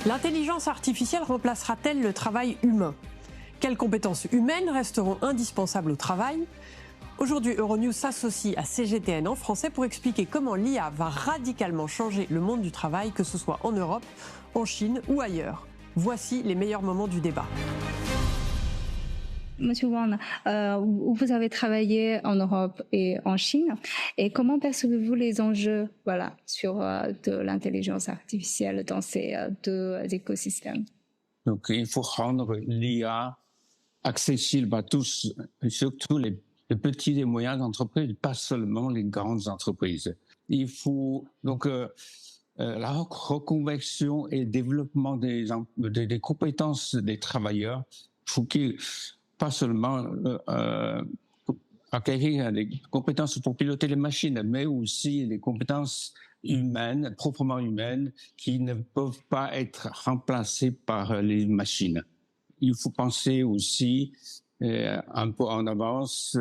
L'intelligence artificielle remplacera-t-elle le travail humain ? Quelles compétences humaines resteront indispensables au travail ? Aujourd'hui, Euronews s'associe à CGTN en français pour expliquer comment l'IA va radicalement changer le monde du travail, que ce soit en Europe, en Chine ou ailleurs. Voici les meilleurs moments du débat. Monsieur Wang, vous avez travaillé en Europe et en Chine. Et comment percevez-vous les enjeux sur de l'intelligence artificielle dans ces deux écosystèmes? Donc, il faut rendre l'IA accessible à tous, surtout les petites et moyennes entreprises, pas seulement les grandes entreprises. Il faut donc la reconversion et le développement des compétences des travailleurs. Il faut qu'ils pas seulement acquérir des compétences pour piloter les machines, mais aussi des compétences humaines, proprement humaines, qui ne peuvent pas être remplacées par les machines. Il faut penser aussi un peu en avance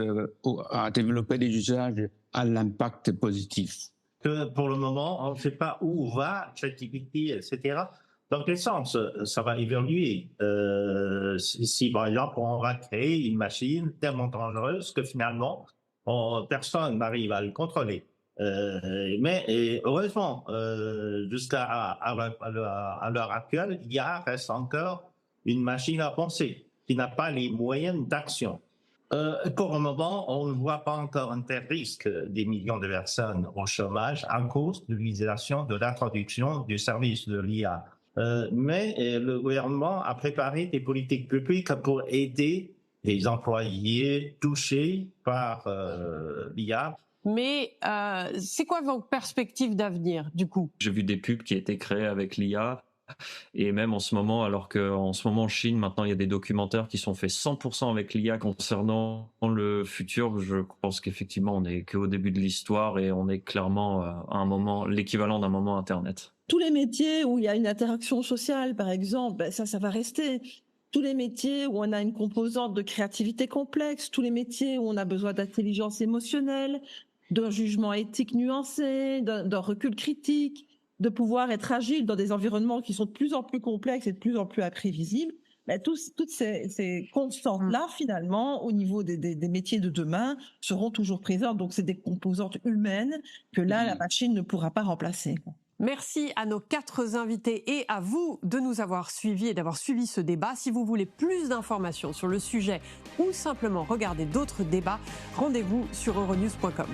à développer des usages à l'impact positif. Que pour le moment, on ne sait pas où va ChatGPT, etc. Dans quel sens ça va évoluer si par exemple on va créer une machine tellement dangereuse que finalement personne n'arrive à le contrôler. Mais heureusement, jusqu'à l'heure actuelle, il reste encore une machine à penser qui n'a pas les moyens d'action. Pour le moment, on ne voit pas encore un tel risque des millions de personnes au chômage à cause de l'utilisation de l'introduction du service de l'IA. Mais le gouvernement a préparé des politiques publiques pour aider les employés touchés par l'IA. Mais c'est quoi vos perspectives d'avenir, du coup ? J'ai vu des pubs qui étaient créées avec l'IA. Et même en ce moment, alors qu'en ce moment en Chine, maintenant il y a des documentaires qui sont faits 100% avec l'IA concernant le futur. Je pense qu'effectivement on n'est qu'au début de l'histoire et on est clairement à un moment, l'équivalent d'un moment Internet. Tous les métiers où il y a une interaction sociale, par exemple, ça va rester. Tous les métiers où on a une composante de créativité complexe, tous les métiers où on a besoin d'intelligence émotionnelle, d'un jugement éthique nuancé, d'un recul critique, de pouvoir être agile dans des environnements qui sont de plus en plus complexes et de plus en plus imprévisibles, toutes ces constantes-là, finalement, au niveau des métiers de demain, seront toujours présentes. Donc, c'est des composantes humaines que là, la machine ne pourra pas remplacer. Merci à nos 4 invités et à vous de nous avoir suivis et d'avoir suivi ce débat. Si vous voulez plus d'informations sur le sujet ou simplement regarder d'autres débats, rendez-vous sur euronews.com.